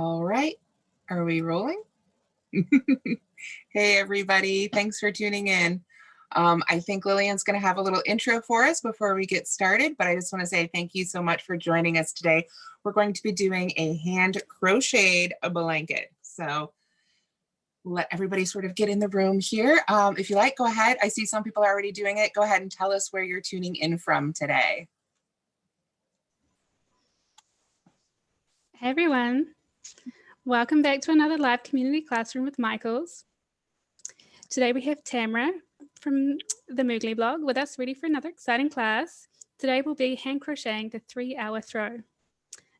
All right, are we rolling? Hey everybody, thanks for tuning in. I think Lillian's going to have a little intro for us before we get started, but I just want to say thank you so much for joining us today. We're going to be doing a hand crocheted blanket. So let everybody sort of get in the room here. If you like, go ahead. I see some people are already doing it. Go ahead and tell us where you're tuning in from today. Hey everyone, welcome back to another live community classroom with Michaels. Today we have Tamara from the Moogly blog with us, ready for another exciting class. Today we'll be hand crocheting the 3-hour throw.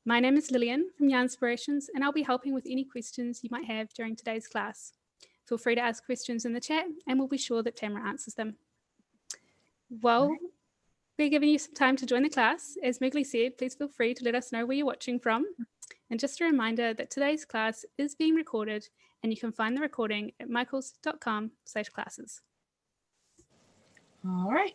My name is Lillian from Yarnspirations, and I'll be helping with any questions you might have during today's class. Feel free to ask questions in the chat and we'll be sure that Tamara answers them. Well, we're giving you some time to join the class. As Moogly said, please feel free to let us know where you're watching from. And just a reminder that today's class is being recorded and you can find the recording at michaels.com/classes. All right.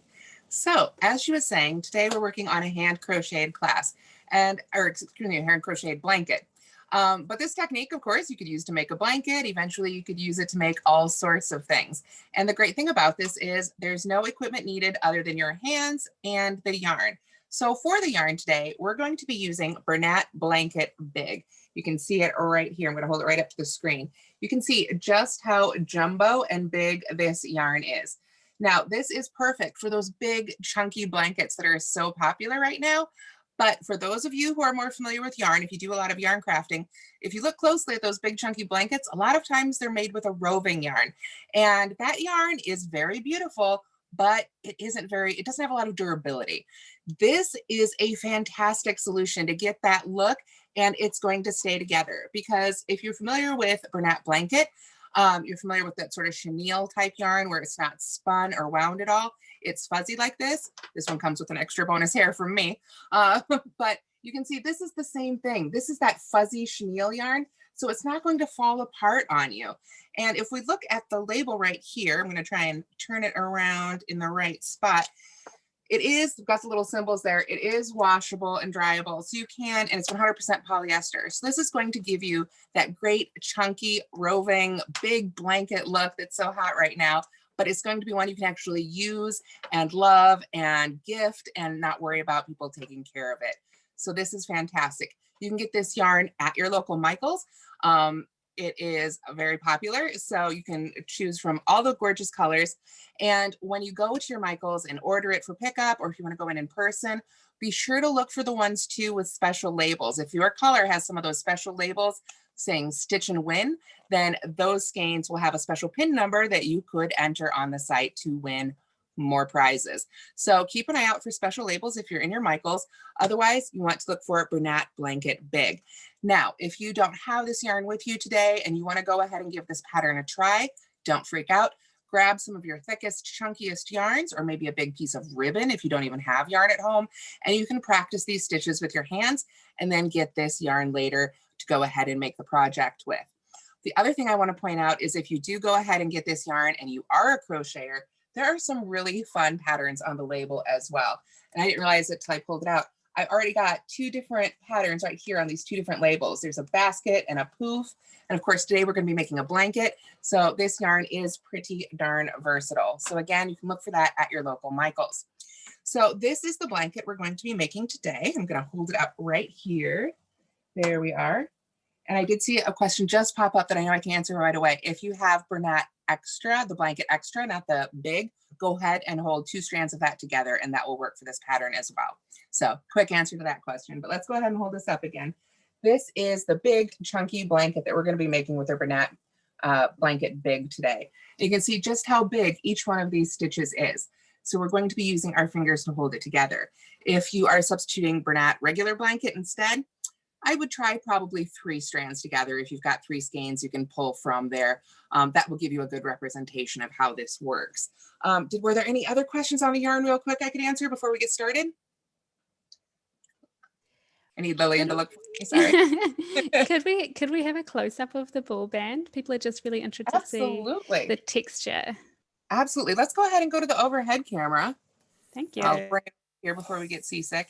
So as she was saying, today we're working on a hand crocheted class hand crocheted blanket. But this technique, of course, you could use to make a blanket. Eventually, you could use it to make all sorts of things. And the great thing about this is there's no equipment needed other than your hands and the yarn. So for the yarn today, we're going to be using Bernat Blanket Big. You can see it right here. I'm going to hold it right up to the screen. You can see just how jumbo and big this yarn is. Now, this is perfect for those big chunky blankets that are so popular right now. But for those of you who are more familiar with yarn, if you do a lot of yarn crafting, if you look closely at those big chunky blankets, a lot of times they're made with a roving yarn. And that yarn is very beautiful, but it doesn't have a lot of durability. This is a fantastic solution to get that look, and it's going to stay together. Because if you're familiar with Bernat Blanket, you're familiar with that sort of chenille type yarn where it's not spun or wound at all. It's fuzzy like this. This one comes with an extra bonus hair from me. But you can see this is the same thing. This is that fuzzy chenille yarn. So it's not going to fall apart on you. And if we look at the label right here, I'm going to try and turn it around in the right spot. It is, got the little symbols there. It is washable and dryable. So you can, and it's 100% polyester. So this is going to give you that great chunky, roving, big blanket look that's so hot right now. But it's going to be one you can actually use and love and gift and not worry about people taking care of it. So this is fantastic. You can get this yarn at your local Michaels. It is very popular, so you can choose from all the gorgeous colors. And when you go to your Michaels and order it for pickup, or if you want to go in person, be sure to look for the ones too with special labels. If your color has some of those special labels saying Stitch and Win, then those skeins will have a special pin number that you could enter on the site to win more prizes. So keep an eye out for special labels if you're in your Michaels. Otherwise, you want to look for Bernat Blanket Big. Now, if you don't have this yarn with you today and you want to go ahead and give this pattern a try, don't freak out. Grab some of your thickest, chunkiest yarns, or maybe a big piece of ribbon if you don't even have yarn at home, and you can practice these stitches with your hands and then get this yarn later to go ahead and make the project with. The other thing I want to point out is if you do go ahead and get this yarn and you are a crocheter, there are some really fun patterns on the label as well. And I didn't realize it till I pulled it out. I already got 2 different patterns right here on these 2 different labels. There's a basket and a poof. And of course, today we're going to be making a blanket. So this yarn is pretty darn versatile. So again, you can look for that at your local Michaels. So this is the blanket we're going to be making today. I'm going to hold it up right here. There we are. And I did see a question just pop up that I know I can answer right away. If you have Bernat Extra, the blanket extra, not the big, go ahead and hold 2 strands of that together and that will work for this pattern as well. So quick answer to that question, but let's go ahead and hold this up again. This is the big chunky blanket that we're going to be making with our Bernat Blanket Big today. You can see just how big each one of these stitches is. So we're going to be using our fingers to hold it together. If you are substituting Bernat regular blanket instead, I would try probably 3 strands together. If you've got 3 skeins, you can pull from there. That will give you a good representation of how this works. Were there any other questions on the yarn real quick I could answer before we get started? I need Lillian to look. Sorry. Could we have a close-up of the ball band? People are just really interested to see the texture. Absolutely. Let's go ahead and go to the overhead camera. Thank you. I'll bring it here before we get seasick.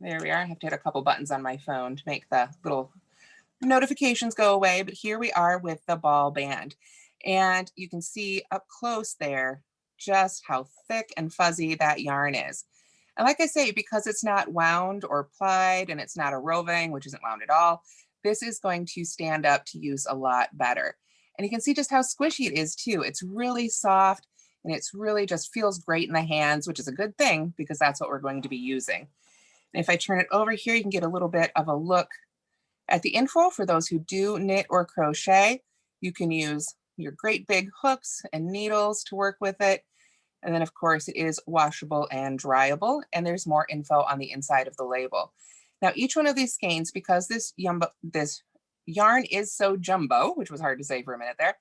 There we are. I have to hit a couple buttons on my phone to make the little notifications go away, but here we are with the ball band. And you can see up close there just how thick and fuzzy that yarn is. And like I say, because it's not wound or plied and it's not a roving, which isn't wound at all, this is going to stand up to use a lot better. And you can see just how squishy it is too. It's really soft and it's really just feels great in the hands, which is a good thing because that's what we're going to be using. And if I turn it over here, you can get a little bit of a look at the info for those who do knit or crochet. You can use your great big hooks and needles to work with it. And then of course it is washable and dryable, and there's more info on the inside of the label. Now each one of these skeins, because this yarn is so jumbo, which was hard to say for a minute there,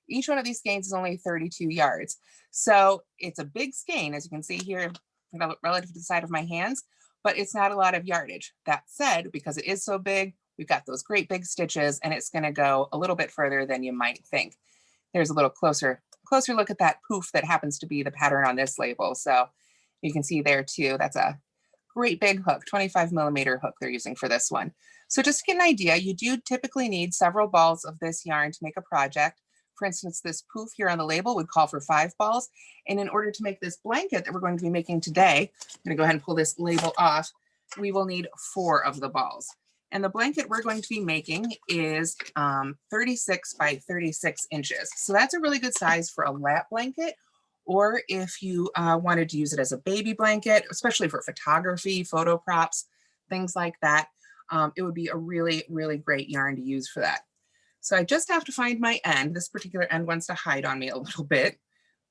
each one of these skeins is only 32 yards. So it's a big skein, as you can see here, relative to the side of my hands, but it's not a lot of yardage. That said, because it is so big, we've got those great big stitches and it's gonna go a little bit further than you might think. There's a little closer look at that poof that happens to be the pattern on this label. So you can see there too, that's a great big hook, 25mm hook they're using for this one. So just to get an idea, you do typically need several balls of this yarn to make a project. For instance, this poof here on the label would call for 5 balls. And in order to make this blanket that we're going to be making today, I'm gonna go ahead and pull this label off, we will need 4 of the balls. And the blanket we're going to be making is 36 by 36 inches. So that's a really good size for a lap blanket, or if you wanted to use it as a baby blanket, especially for photography, photo props, things like that. It would be a really, really great yarn to use for that. So I just have to find my end. This particular end wants to hide on me a little bit.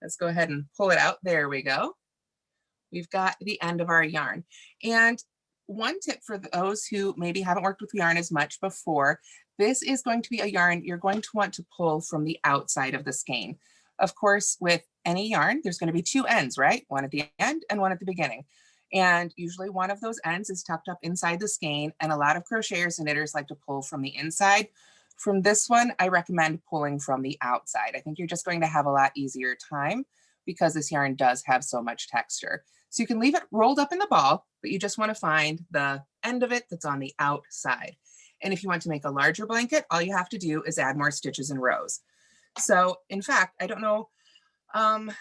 Let's go ahead and pull it out. There we go. We've got the end of our yarn. And one tip for those who maybe haven't worked with yarn as much before, this is going to be a yarn you're going to want to pull from the outside of the skein. Of course, with any yarn, there's going to be 2 ends, right? One at the end and one at the beginning. And usually one of those ends is tucked up inside the skein, and a lot of crocheters and knitters like to pull from the inside. From this one, I recommend pulling from the outside. I think you're just going to have a lot easier time because this yarn does have so much texture. So you can leave it rolled up in the ball, but you just want to find the end of it that's on the outside. And if you want to make a larger blanket, all you have to do is add more stitches and rows. So in fact, I don't know, I'm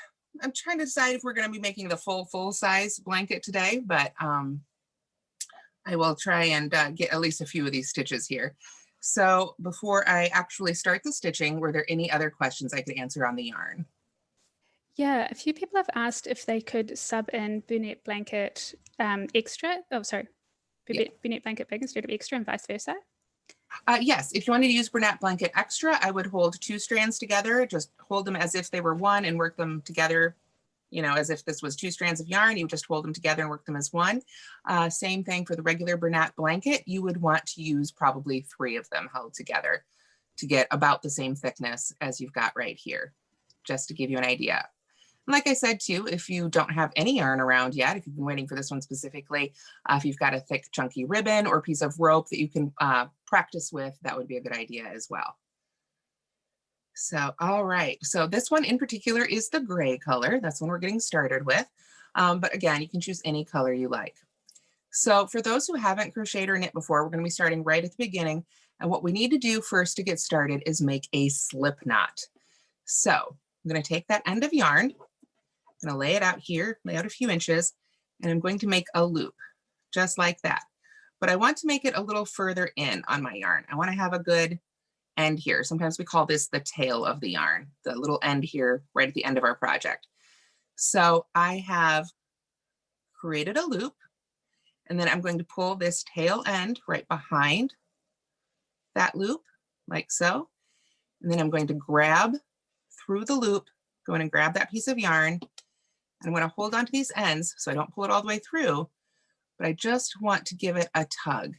trying to decide if we're going to be making the full size blanket today, but I will try and get at least a few of these stitches here. So before I actually start the stitching, were there any other questions I could answer on the yarn? Yeah, a few people have asked if they could sub in Bernat Blanket Extra. Oh, sorry, Bernat Blanket Big instead of Extra, and vice versa. Yes, if you wanted to use Bernat Blanket Extra, I would hold 2 strands together, just hold them as if they were one and work them together, you know, as if this was 2 strands of yarn, you would just hold them together and work them as one. Same thing for the regular Bernat Blanket, you would want to use probably 3 of them held together to get about the same thickness as you've got right here, just to give you an idea. Like I said too, if you don't have any yarn around yet, if you've been waiting for this one specifically, if you've got a thick chunky ribbon or piece of rope that you can practice with, that would be a good idea as well. So, all right, so this one in particular is the gray color. That's one we're getting started with. But again, you can choose any color you like. So for those who haven't crocheted or knit before, we're going to be starting right at the beginning. And what we need to do first to get started is make a slip knot. So I'm going to take that end of yarn, I'm going to lay it out here, lay out a few inches, and I'm going to make a loop just like that. But I want to make it a little further in on my yarn. I want to have a good end here. Sometimes we call this the tail of the yarn, the little end here right at the end of our project. So I have created a loop, and then I'm going to pull this tail end right behind that loop like so. And then I'm going to grab through the loop, go in and grab that piece of yarn. I'm going to hold on to these ends so I don't pull it all the way through, but I just want to give it a tug.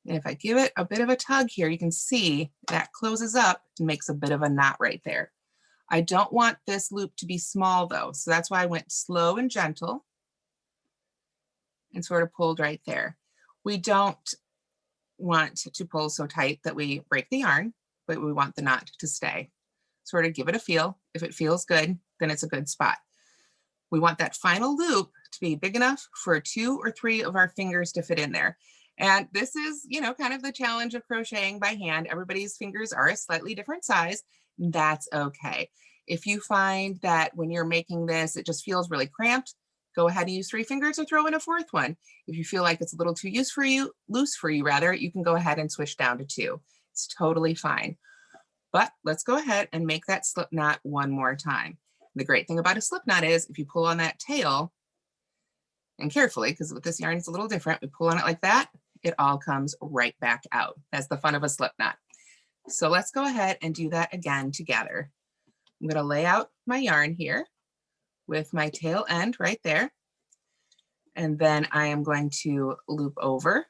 And if I give it a bit of a tug here, you can see that closes up and makes a bit of a knot right there. I don't want this loop to be small though, so that's why I went slow and gentle and sort of pulled right there. We don't want to pull so tight that we break the yarn, but we want the knot to stay. Sort of give it a feel. If it feels good, then it's a good spot. We want that final loop to be big enough for 2 or 3 of our fingers to fit in there. And this is, you know, kind of the challenge of crocheting by hand. Everybody's fingers are a slightly different size. That's okay. If you find that when you're making this, it just feels really cramped, go ahead and use 3 fingers or throw in a 4th one. If you feel like it's a little too loose for you rather, you can go ahead and switch down to 2. It's totally fine. But let's go ahead and make that slip knot one more time. The great thing about a slip knot is if you pull on that tail, and carefully, because with this yarn it's a little different, we pull on it like that, it all comes right back out. That's the fun of a slip knot. So let's go ahead and do that again together. I'm going to lay out my yarn here with my tail end right there. And then I am going to loop over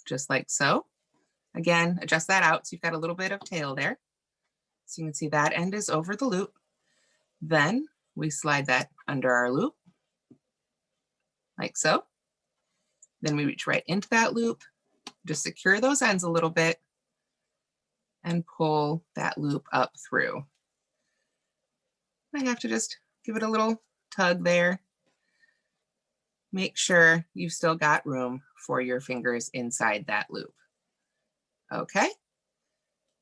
just like so. Again, adjust that out so you've got a little bit of tail there. So you can see that end is over the loop. Then we slide that under our loop like so. Then we reach right into that loop, just secure those ends a little bit and pull that loop up through. I have to just give it a little tug there. Make sure you've still got room for your fingers inside that loop. Okay,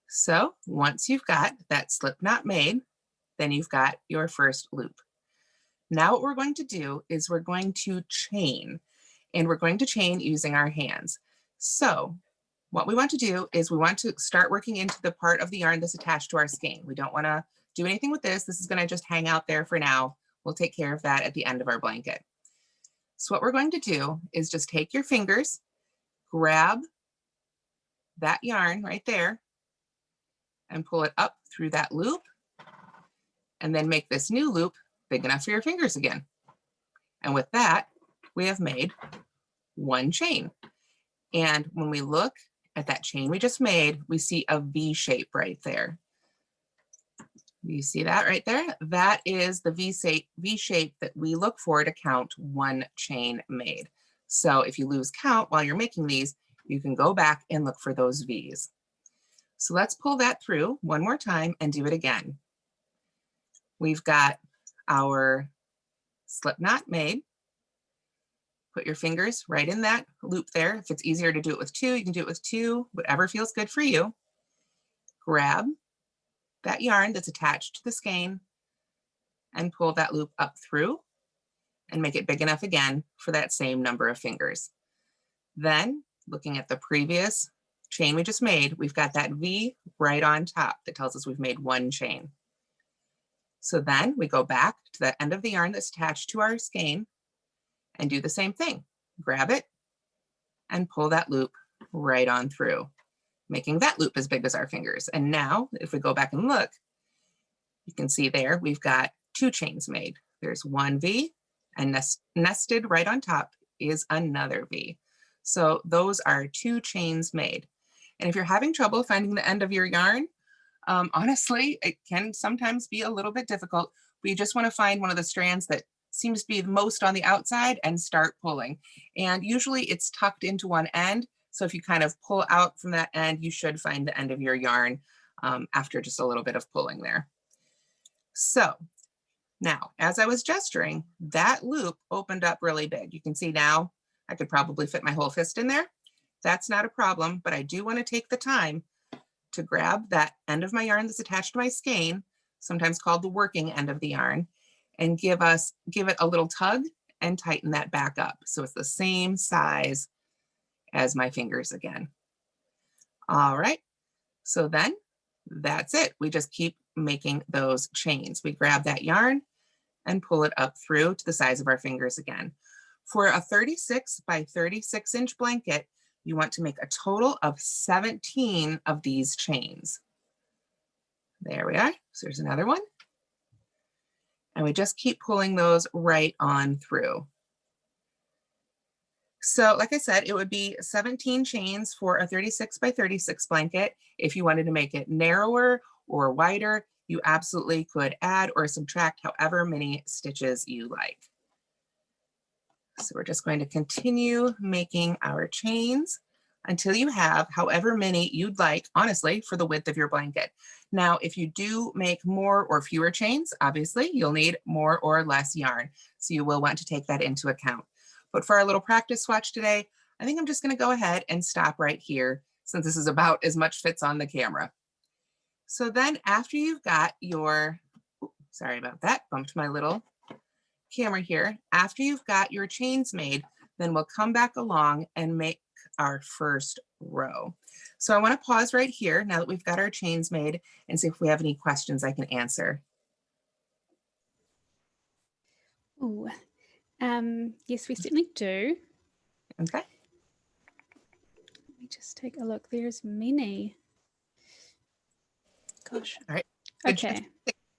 so once you've got that slip knot made, then you've got your first loop. Now what we're going to do is we're going to chain, and we're going to chain using our hands. So what we want to do is we want to start working into the part of the yarn that's attached to our skein. We don't want to do anything with this. This is going to just hang out there for now. We'll take care of that at the end of our blanket. So what we're going to do is just take your fingers, grab that yarn right there, and pull it up through that loop, and then make this new loop big enough for your fingers again. And with that, we have made one chain. And when we look at that chain we just made, we see a V shape right there. You see that right there? That is the V shape that we look for to count one chain made. So if you lose count while you're making these, you can go back and look for those V's. So let's pull that through one more time and do it again. We've got our slip knot made. Put your fingers right in that loop there. If it's easier to do it with 2, you can do it with 2, whatever feels good for you. Grab that yarn that's attached to the skein and pull that loop up through and make it big enough again for that same number of fingers. Then, looking at the previous chain we just made, we've got that V right on top that tells us we've made one chain. So then we go back to that end of the yarn that's attached to our skein and do the same thing. Grab it and pull that loop right on through, making that loop as big as our fingers. And now if we go back and look, you can see there we've got 2 chains made. There's one V, and nested right on top is another V. So those are 2 chains made. And if you're having trouble finding the end of your yarn, honestly, it can sometimes be a little bit difficult. But you just want to find one of the strands that seems to be the most on the outside and start pulling. And usually it's tucked into one end. So if you kind of pull out from that end, you should find the end of your yarn after just a little bit of pulling there. So now, as I was gesturing, that loop opened up really big. You can see now I could probably fit my whole fist in there. That's not a problem, but I do want to take the time to grab that end of my yarn that's attached to my skein, sometimes called the working end of the yarn, and give it a little tug and tighten that back up so it's the same size as my fingers again. All right, so then that's it. We just keep making those chains. We grab that yarn and pull it up through to the size of our fingers again. For a 36 by 36 inch blanket, you want to make a total of 17 of these chains. There we are. So there's another one. And we just keep pulling those right on through. So like I said, it would be 17 chains for a 36 by 36 blanket. If you wanted to make it narrower or wider, you absolutely could add or subtract however many stitches you like. So we're just going to continue making our chains until you have however many you'd like, honestly, for the width of your blanket. Now, if you do make more or fewer chains, obviously you'll need more or less yarn. So you will want to take that into account. But for our little practice swatch today, I think I'm just going to go ahead and stop right here since this is about as much fits on the camera. So then after you've got your, sorry about that, bumped my little camera here. After you've got your chains made, then we'll come back along and make our first row. So I want to pause right here now that we've got our chains made and see if we have any questions I can answer. Ooh, yes, we certainly do. Okay. Let me just take a look. There's many. Gosh. All right. Okay.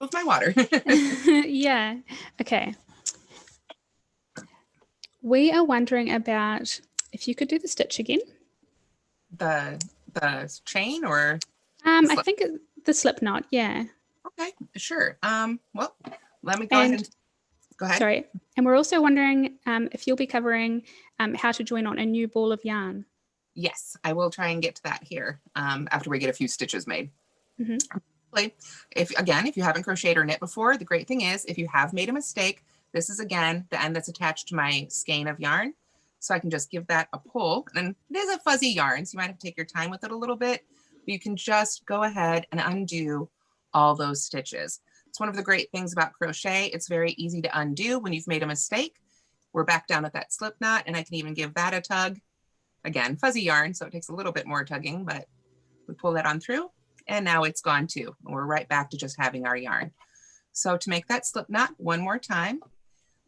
With my water. Yeah. Okay. We are wondering about if you could do the stitch again. The chain or? I think the slip knot. Yeah. Okay, sure. Well, let me go ahead and go ahead. Sorry. And we're also wondering if you'll be covering how to join on a new ball of yarn. Yes, I will try and get to that here after we get a few stitches made. Mm-hmm. If you haven't crocheted or knit before, the great thing is if you have made a mistake, this is again the end that's attached to my skein of yarn. So I can just give that a pull. And it is a fuzzy yarn, so you might have to take your time with it a little bit. But you can just go ahead and undo all those stitches. It's one of the great things about crochet. It's very easy to undo when you've made a mistake. We're back down at that slip knot, and I can even give that a tug. Again, fuzzy yarn, so it takes a little bit more tugging, but we pull that on through, and now it's gone too. And we're right back to just having our yarn. So to make that slip knot one more time,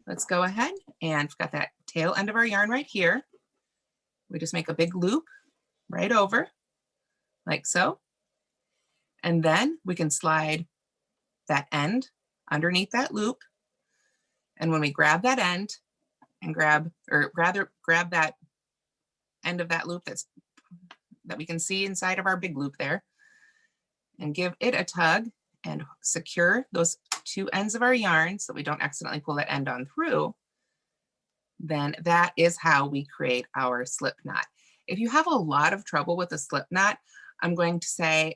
let's go ahead and we've got that tail end of our yarn right here. We just make a big loop right over, like so. And then we can slide that end underneath that loop. And when we grab that end and grab that end of that loop that we can see inside of our big loop there, and give it a tug and secure those two ends of our yarn so we don't accidentally pull that end on through, then that is how we create our slip knot. If you have a lot of trouble with a slip knot, I'm going to say,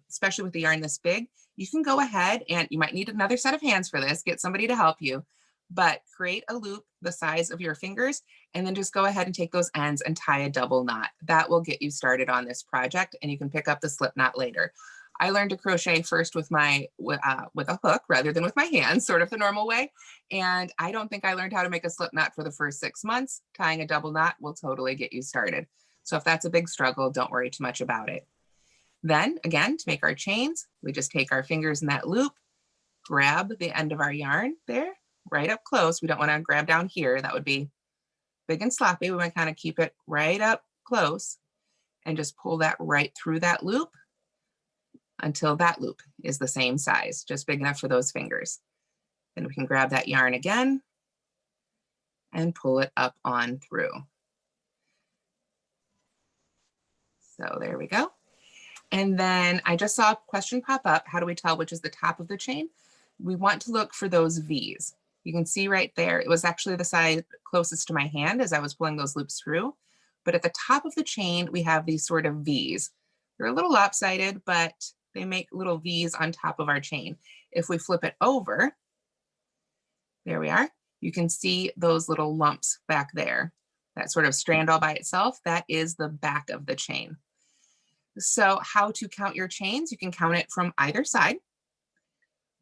especially with the yarn this big, you can go ahead and you might need another set of hands for this, get somebody to help you, but create a loop the size of your fingers and then just go ahead and take those ends and tie a double knot. That will get you started on this project and you can pick up the slip knot later. I learned to crochet first with with a hook rather than with my hands, sort of the normal way. And I don't think I learned how to make a slip knot for the first 6 months. Tying a double knot will totally get you started. So if that's a big struggle, don't worry too much about it. Then again, to make our chains, we just take our fingers in that loop, grab the end of our yarn there, right up close. We don't want to grab down here. That would be big and sloppy. We want to kind of keep it right up close and just pull that right through that loop until that loop is the same size, just big enough for those fingers. Then we can grab that yarn again and pull it up on through. So there we go. And then I just saw a question pop up. How do we tell which is the top of the chain? We want to look for those V's. You can see right there, it was actually the side closest to my hand as I was pulling those loops through. But at the top of the chain, we have these sort of V's. They're a little lopsided, but they make little V's on top of our chain. If we flip it over, there we are, you can see those little lumps back there. That sort of strand all by itself, that is the back of the chain. So how to count your chains, you can count it from either side,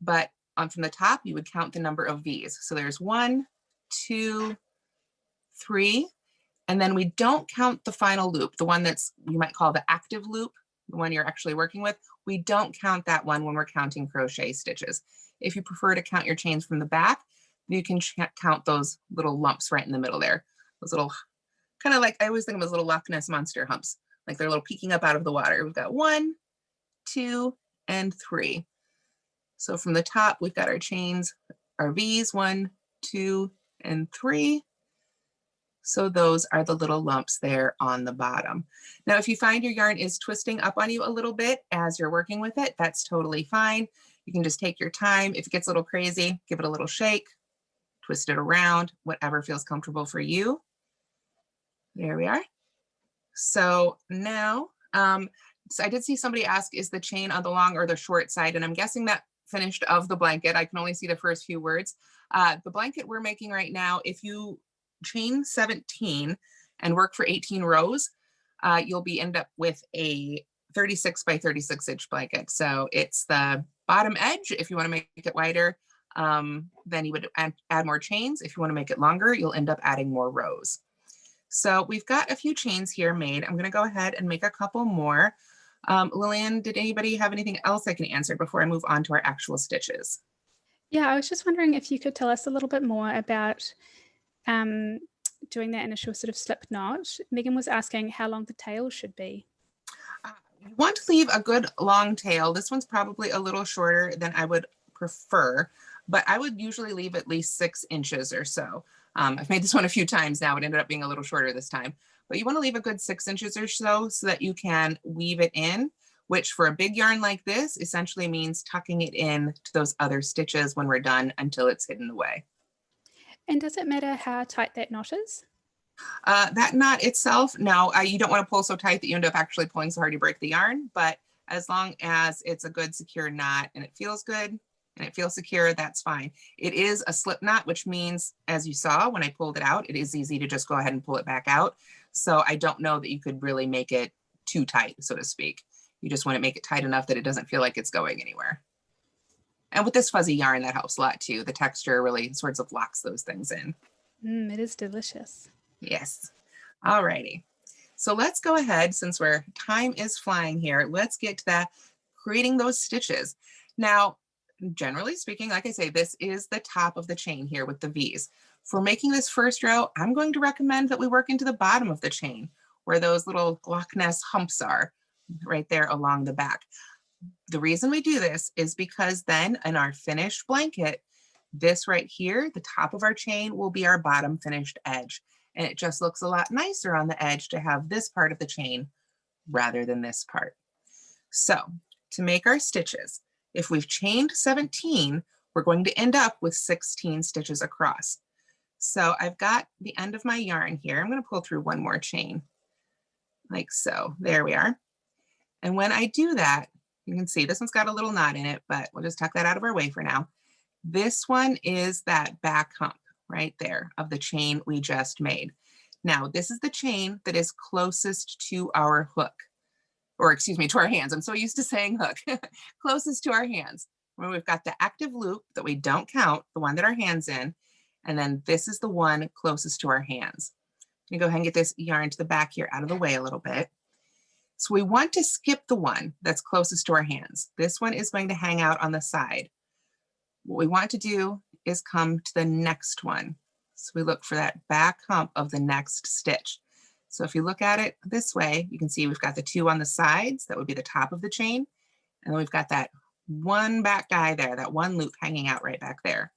but from the top, you would count the number of V's. So there's 1, 2, 3, and then we don't count the final loop, the one that's, you might call the active loop, the one you're actually working with. We don't count that one when we're counting crochet stitches. If you prefer to count your chains from the back, you can count those little lumps right in the middle there. Those little, kind of like, I always think of those little Loch Ness Monster humps, like they're little peeking up out of the water. We've got 1, 2, and 3. So from the top, we've got our chains, our V's, 1, 2, and 3. So those are the little lumps there on the bottom. Now, if you find your yarn is twisting up on you a little bit as you're working with it, that's totally fine. You can just take your time. If it gets a little crazy, give it a little shake, twist it around, whatever feels comfortable for you. There we are. So now, so I did see somebody ask, is the chain on the long or the short side? And I'm guessing that finished of the blanket. I can only see the first few words. The blanket we're making right now, if you chain 17, and work for 18 rows, you'll end up with a 36 by 36 inch blanket. So it's the bottom edge. If you want to make it wider, then you would add more chains. If you want to make it longer, you'll end up adding more rows. So we've got a few chains here made. I'm going to go ahead and make a couple more. Lillian, did anybody have anything else I can answer before I move on to our actual stitches? Yeah, I was just wondering if you could tell us a little bit more about doing that initial sort of slip knot. Megan was asking how long the tail should be. You want to leave a good long tail. This one's probably a little shorter than I would prefer, but I would usually leave at least 6 inches or so. I've made this one a few times now. It ended up being a little shorter this time, but you want to leave a good 6 inches or so that you can weave it in, which for a big yarn like this essentially means tucking it in to those other stitches when we're done until it's hidden away. And does it matter how tight that knot is? That knot itself, no, you don't want to pull so tight that you end up actually pulling so hard you break the yarn, but as long as it's a good secure knot and it feels good and it feels secure, that's fine. It is a slip knot, which means, as you saw when I pulled it out, it is easy to just go ahead and pull it back out. So I don't know that you could really make it too tight, so to speak. You just want to make it tight enough that it doesn't feel like it's going anywhere. And with this fuzzy yarn, that helps a lot too. The texture really sort of locks those things in. It is delicious. Yes. All righty. So let's go ahead, since time is flying here, let's get to that creating those stitches. Now, generally speaking, like I say, this is the top of the chain here with the V's. For making this first row, I'm going to recommend that we work into the bottom of the chain where those little Loch Ness humps are right there along the back. The reason we do this is because then in our finished blanket, this right here, the top of our chain will be our bottom finished edge. And it just looks a lot nicer on the edge to have this part of the chain rather than this part. So to make our stitches, if we've chained 17, we're going to end up with 16 stitches across. So I've got the end of my yarn here. I'm going to pull through one more chain like so. There we are. And when I do that, you can see this one's got a little knot in it, but we'll just tuck that out of our way for now. This one is that back hump right there of the chain we just made. Now, this is the chain that is closest to our hook, or excuse me, to our hands. I'm so used to saying hook. Closest to our hands. When we've got the active loop that we don't count, the one that our hand's in, and then this is the one closest to our hands. I'm gonna go ahead and get this yarn to the back here out of the way a little bit. So we want to skip the one that's closest to our hands. This one is going to hang out on the side. What we want to do is come to the next one. So we look for that back hump of the next stitch. So if you look at it this way, you can see we've got the 2 on the sides, that would be the top of the chain. And then we've got that one back guy there, that one loop hanging out right back there.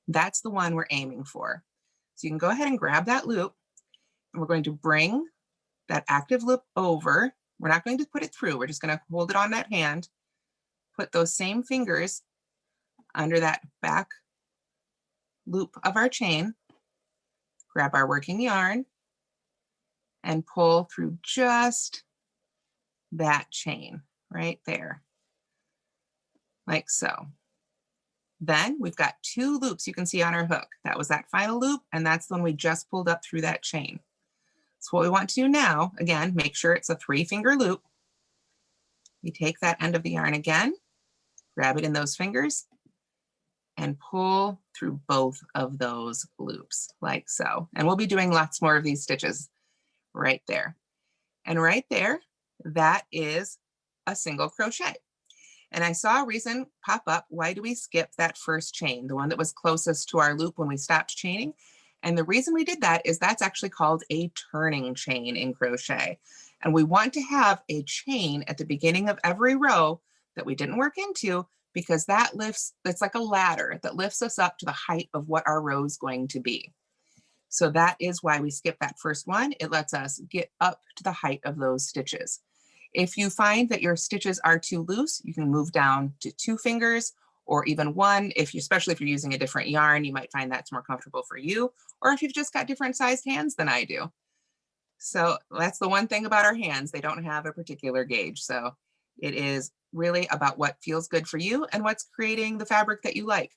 That's the one we're aiming for. So you can go ahead and grab that loop, and we're going to bring that active loop over. We're not going to put it through. We're just going to hold it on that hand, put those same fingers under that back loop of our chain, grab our working yarn, and pull through just that chain right there, like so. Then we've got 2 loops you can see on our hook. That was that final loop, and that's the one we just pulled up through that chain. So what we want to do now, again, make sure it's a 3-finger loop. You take that end of the yarn again, grab it in those fingers, and pull through both of those loops like so. And we'll be doing lots more of these stitches right there. And right there, that is a single crochet. And I saw a reason pop up. Why do we skip that first chain, the one that was closest to our loop when we stopped chaining? And the reason we did that is that's actually called a turning chain in crochet. And we want to have a chain at the beginning of every row that we didn't work into, because that lifts, it's like a ladder that lifts us up to the height of what our row is going to be. So that is why we skip that first one. It lets us get up to the height of those stitches. If you find that your stitches are too loose, you can move down to 2 fingers or even 1. Especially if you're using a different yarn, you might find that's more comfortable for you, or if you've just got different sized hands than I do. So that's the one thing about our hands. They don't have a particular gauge. So it is really about what feels good for you and what's creating the fabric that you like.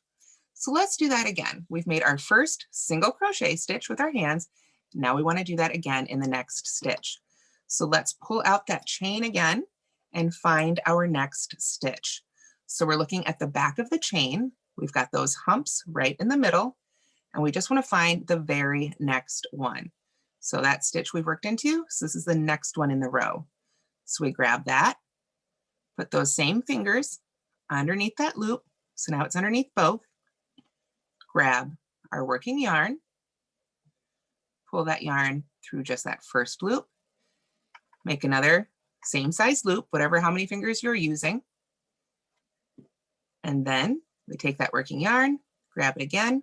So let's do that again. We've made our first single crochet stitch with our hands. Now we want to do that again in the next stitch. So let's pull out that chain again and find our next stitch. So we're looking at the back of the chain. We've got those humps right in the middle, and we just want to find the very next one. So that stitch we've worked into, so this is the next one in the row. So we grab that, put those same fingers underneath that loop. So now it's underneath both. Grab our working yarn, pull that yarn through just that first loop, make another same size loop, how many fingers you're using. And then we take that working yarn, grab it again,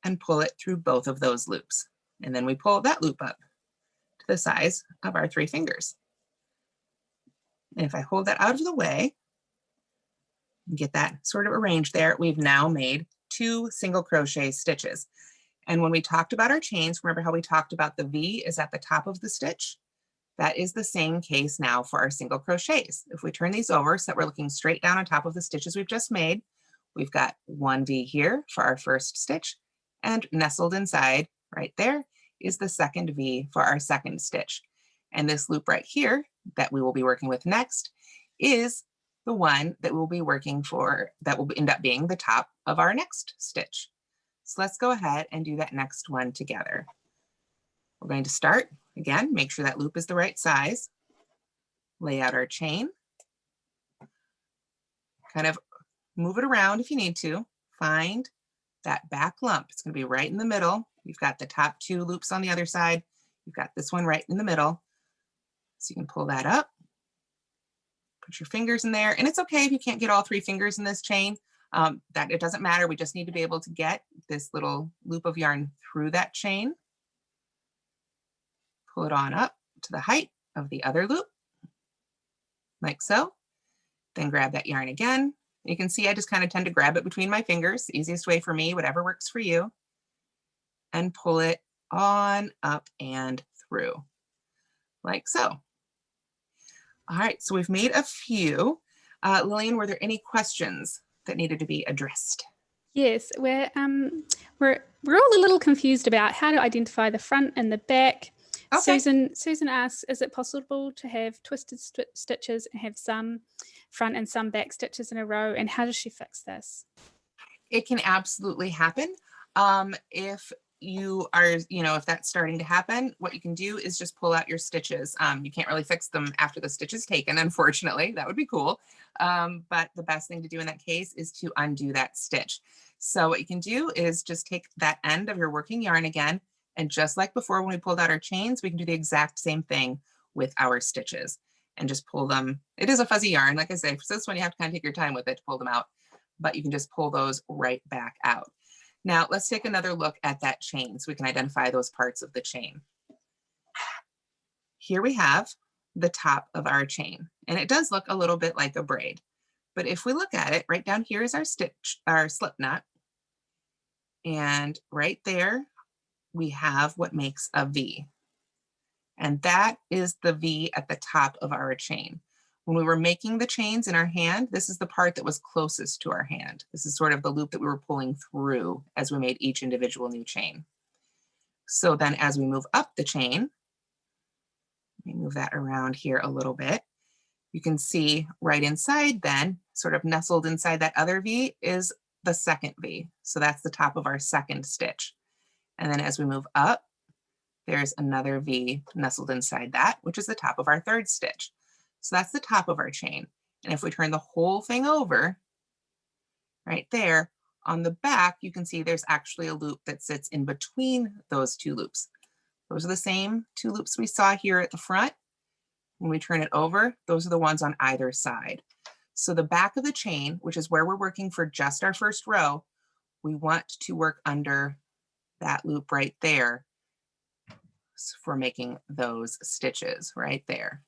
and pull it through both of those loops. And then we pull that loop up to the size of our 3 fingers. And if I hold that out of the way, and get that sort of arranged there, we've now made 2 single crochet stitches. And when we talked about our chains, remember how we talked about the V is at the top of the stitch? That is the same case now for our single crochets. If we turn these over so that we're looking straight down on top of the stitches we've just made, we've got 1 V here for our first stitch, and nestled inside right there is the second V for our second stitch. And this loop right here that we will be working with next is the one that we'll be working for, that will end up being the top of our next stitch. So let's go ahead and do that next one together. We're going to start, again, make sure that loop is the right size, lay out our chain, kind of move it around if you need to, find that back lump. It's going to be right in the middle. You've got the top 2 loops on the other side. You've got this one right in the middle. So you can pull that up, put your fingers in there, and it's okay if you can't get all 3 fingers in this chain. That it doesn't matter. We just need to be able to get this little loop of yarn through that chain. Pull it on up to the height of the other loop, like so. Then grab that yarn again. You can see I just kind of tend to grab it between my fingers, easiest way for me, whatever works for you, and pull it on up and through, like so. All right, so we've made a few. Lillian, were there any questions that needed to be addressed? Yes, we're all a little confused about how to identify the front and the back. Okay. Susan asks, is it possible to have twisted stitches and have some front and some back stitches in a row? And how does she fix this? It can absolutely happen. If you are, if that's starting to happen, what you can do is just pull out your stitches. You can't really fix them after the stitch is taken, unfortunately. That would be cool. But the best thing to do in that case is to undo that stitch. So what you can do is just take that end of your working yarn again, and just like before when we pulled out our chains, we can do the exact same thing with our stitches and just pull them. It is a fuzzy yarn, like I say, so this one you have to kind of take your time with it to pull them out, but you can just pull those right back out. Now let's take another look at that chain so we can identify those parts of the chain. Here we have the top of our chain, and it does look a little bit like a braid, but if we look at it, right down here is our stitch, our slip knot, and right there we have what makes a V, and that is the V at the top of our chain. When we were making the chains in our hand, this is the part that was closest to our hand. This is sort of the loop that we were pulling through as we made each individual new chain. So then as we move up the chain, let me move that around here a little bit. You can see right inside then, sort of nestled inside that other V is the second V. So that's the top of our second stitch. And then as we move up, there's another V nestled inside that, which is the top of our third stitch. So that's the top of our chain. And if we turn the whole thing over, right there, on the back, you can see there's actually a loop that sits in between those 2 loops. Those are the same 2 loops we saw here at the front. When we turn it over, those are the ones on either side. So the back of the chain, which is where we're working for just our first row, we want to work under that loop right there for making those stitches right there.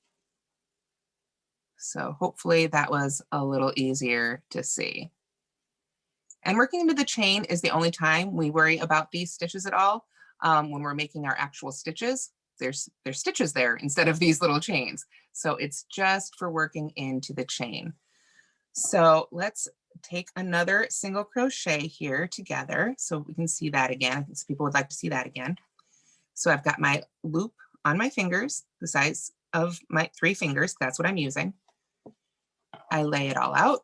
So hopefully that was a little easier to see. And working into the chain is the only time we worry about these stitches at all. When we're making our actual stitches, there's stitches there instead of these little chains. So it's just for working into the chain. So let's take another single crochet here together so we can see that again. I think some people would like to see that again. So I've got my loop on my fingers, the size of my 3 fingers. That's what I'm using. I lay it all out.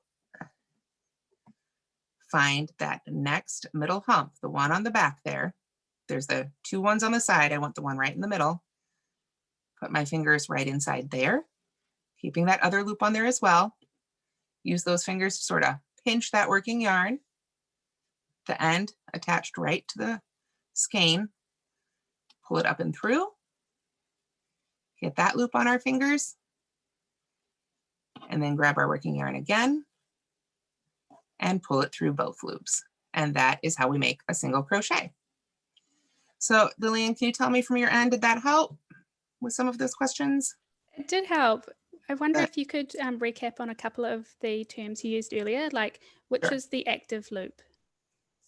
Find that next middle hump, the one on the back there. There's the 2 ones on the side. I want the one right in the middle. Put my fingers right inside there, keeping that other loop on there as well. Use those fingers to sort of pinch that working yarn. The end attached right to the skein. Pull it up and through. Get that loop on our fingers. And then grab our working yarn again and pull it through both loops. And that is how we make a single crochet. So Lillian, can you tell me from your end, did that help with some of those questions? It did help. I wonder Good. if you could recap on a couple of the terms you used earlier, like which Sure. is the active loop?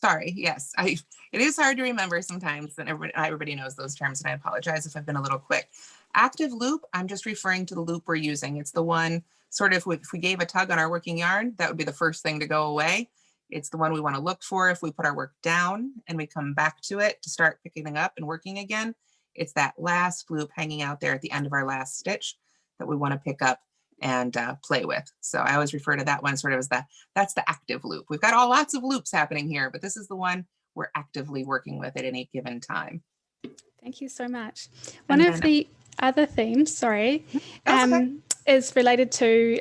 Sorry, yes, it is hard to remember sometimes, and everybody knows those terms, and I apologize if I've been a little quick. Active loop, I'm just referring to the loop we're using. It's the one sort of, if we gave a tug on our working yarn, that would be the first thing to go away. It's the one we want to look for if we put our work down and we come back to it to start picking it up and working again. It's that last loop hanging out there at the end of our last stitch that we want to pick up and play with. So I always refer to that one sort of as that's the active loop. We've got lots of loops happening here, but this is the one we're actively working with at any given time. Thank you so much. One of the other themes, sorry, is related to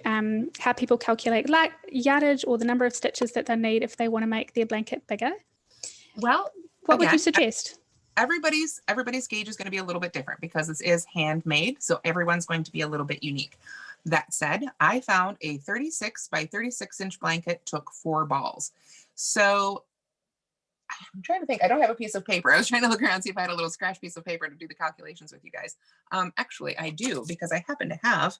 how people calculate like yardage or the number of stitches that they need if they want to make their blanket bigger. Well, what would you suggest? Everybody's gauge is going to be a little bit different because this is handmade, so everyone's going to be a little bit unique. That said, I found a 36 by 36 inch blanket took 4 balls. So I'm trying to think, I don't have a piece of paper. I was trying to look around and see if I had a little scratch piece of paper to do the calculations with you guys. Actually, I do, because I happen to have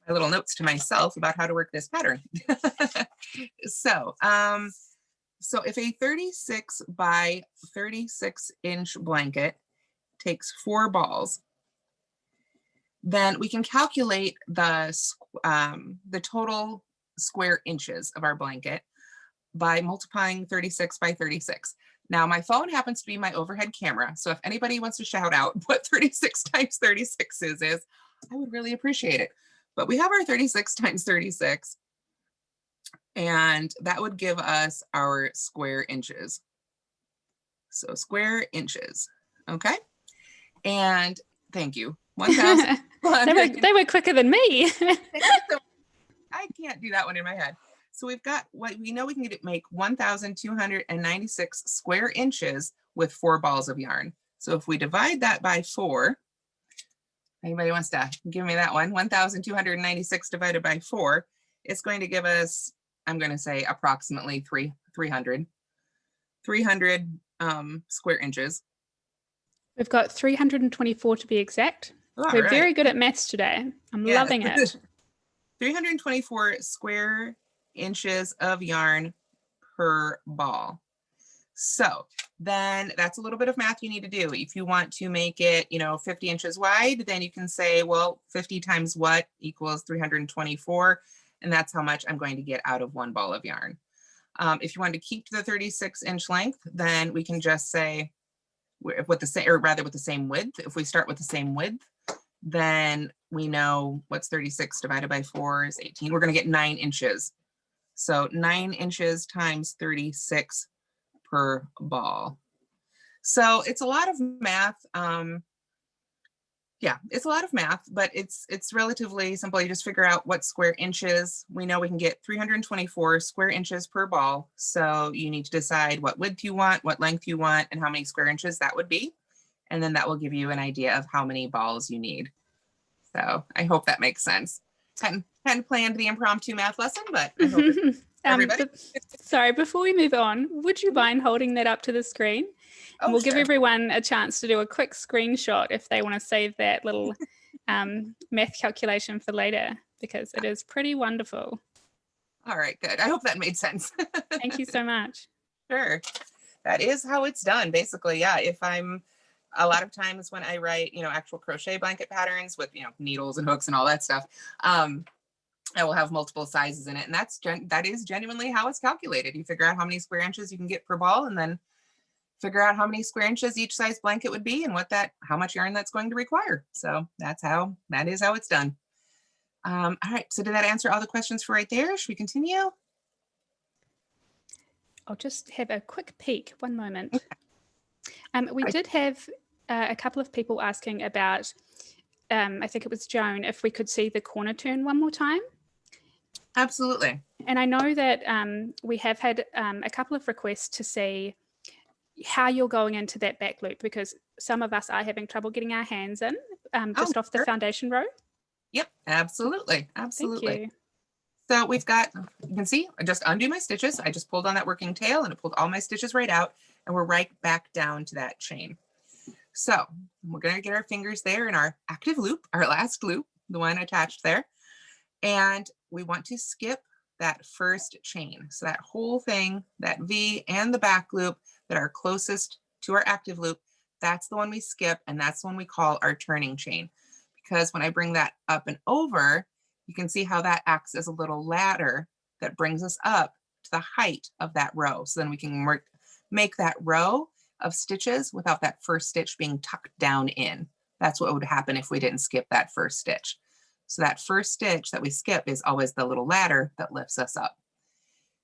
my little notes to myself about how to work this pattern. So if a 36 by 36 inch blanket takes 4 balls, then we can calculate the total square inches of our blanket by multiplying 36 by 36. Now my phone happens to be my overhead camera, so if anybody wants to shout out what 36 times 36 is, I would really appreciate it. But we have our 36 times 36, and that would give us our square inches. So square inches, okay? And thank you. 1,000. They were quicker than me. I can't do that one in my head. So we've got what we know we can make 1,296 square inches with 4 balls of yarn. So if we divide that by 4, anybody wants to give me that one? 1,296 divided by 4, it's going to give us, I'm going to say approximately 300 square inches. We've got 324 to be exact. We're very good at maths today. I'm loving it. 324 square inches of yarn per ball. So then that's a little bit of math you need to do. If you want to make it, 50 inches wide, then you can say, well, 50 times what equals 324. And that's how much I'm going to get out of 1 ball of yarn. If you want to keep to the 36 inch length, then we can just say with the same width. If we start with the same width, then we know what's 36 divided by 4 is 18. We're going to get 9 inches. So 9 inches times 36 per ball. So it's a lot of math. Yeah, it's a lot of math, but it's relatively simple. You just figure out what square inches. We know we can get 324 square inches per ball. So you need to decide what width you want, what length you want, and how many square inches that would be. And then that will give you an idea of how many balls you need. So I hope that makes sense. Hadn't planned the impromptu math lesson, but I hope everybody. Sorry, before we move on, would you mind holding that up to the screen? And we'll give everyone a chance to do a quick screenshot if they want to save that little math calculation for later, because it is pretty wonderful. All right, good. I hope that made sense. Thank you so much. Sure. That is how it's done, basically. Yeah, a lot of times when I write, actual crochet blanket patterns with, needles and hooks and all that stuff, I will have multiple sizes in it. And that is genuinely how it's calculated. You figure out how many square inches you can get per ball and then figure out how many square inches each size blanket would be and how much yarn that's going to require. So that is how it's done. All right, so did that answer all the questions for right there? Should we continue? I'll just have a quick peek. One moment. We did have a couple of people asking about, I think it was Joan, if we could see the corner turn one more time. Absolutely. And I know that we have had a couple of requests to see how you're going into that back loop, because some of us are having trouble getting our hands in just off the sure. foundation row. Yep, absolutely. Thank you. So we've got, you can see, I just undo my stitches. I just pulled on that working tail and it pulled all my stitches right out, and we're right back down to that chain. So we're going to get our fingers there in our active loop, our last loop, the one attached there. And we want to skip that first chain. So that whole thing, that V and the back loop that are closest to our active loop, that's the one we skip, and that's the one we call our turning chain. Because when I bring that up and over, you can see how that acts as a little ladder that brings us up to the height of that row. So then we can make that row of stitches without that first stitch being tucked down in. That's what would happen if we didn't skip that first stitch. So that first stitch that we skip is always the little ladder that lifts us up.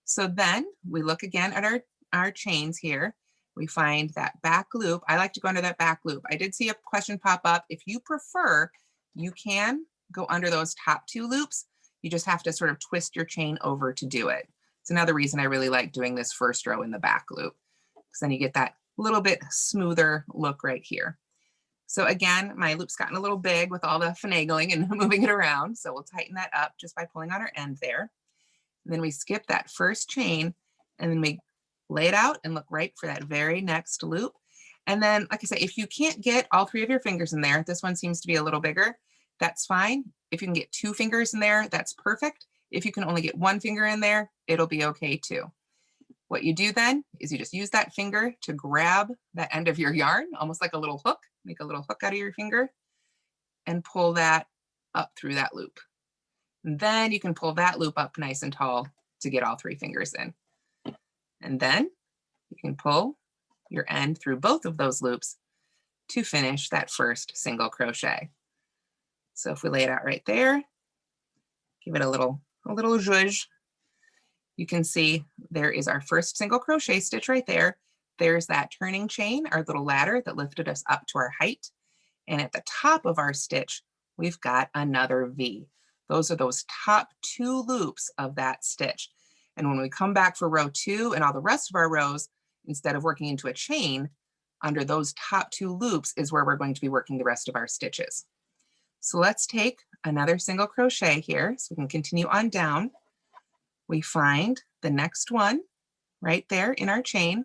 So then we look again at our chains here. We find that back loop. I like to go under that back loop. I did see a question pop up. If you prefer, you can go under those top two loops. You just have to sort of twist your chain over to do it. It's another reason I really like doing this first row in the back loop, because then you get that little bit smoother look right here. So again, my loop's gotten a little big with all the finagling and moving it around. So we'll tighten that up just by pulling on our end there. And then we skip that first chain, and then we lay it out and look right for that very next loop. And then, like I say, if you can't get all three of your fingers in there, this one seems to be a little bigger, that's fine. If you can get 2 fingers in there, that's perfect. If you can only get 1 finger in there, it'll be okay too. What you do then is you just use that finger to grab that end of your yarn, almost like a little hook, make a little hook out of your finger, and pull that up through that loop. And then you can pull that loop up nice and tall to get all 3 fingers in. And then you can pull your end through both of those loops to finish that first single crochet. So if we lay it out right there, give it a little zhuzh, you can see there is our first single crochet stitch right there. There's that turning chain, our little ladder that lifted us up to our height. And at the top of our stitch, we've got another V. Those are those top 2 loops of that stitch. And when we come back for row 2 and all the rest of our rows, instead of working into a chain, under those top 2 loops is where we're going to be working the rest of our stitches. So let's take another single crochet here so we can continue on down. We find the next one right there in our chain.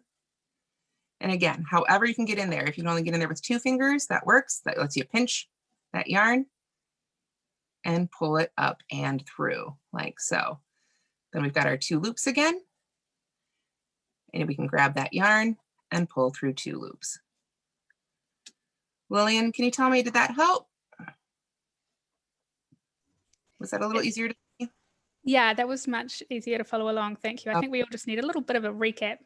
And again, however you can get in there, if you can only get in there with 2 fingers, that works. That lets you pinch that yarn and pull it up and through like so. Then we've got our 2 loops again, and we can grab that yarn and pull through 2 loops. Lillian, can you tell me, did that help? Was that a little easier to see? Yeah, that was much easier to follow along. Thank you. I think we all just need a little bit of a recap.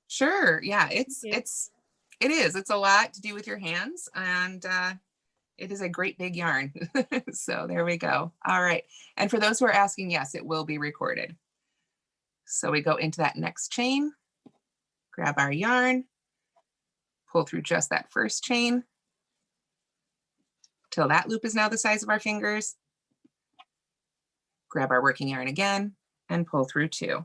Sure. Yeah, it is. It's a lot to do with your hands, and it is a great big yarn. So there we go. All right. And for those who are asking, yes, it will be recorded. So we go into that next chain, grab our yarn, pull through just that first chain till that loop is now the size of our fingers. Grab our working yarn again and pull through 2.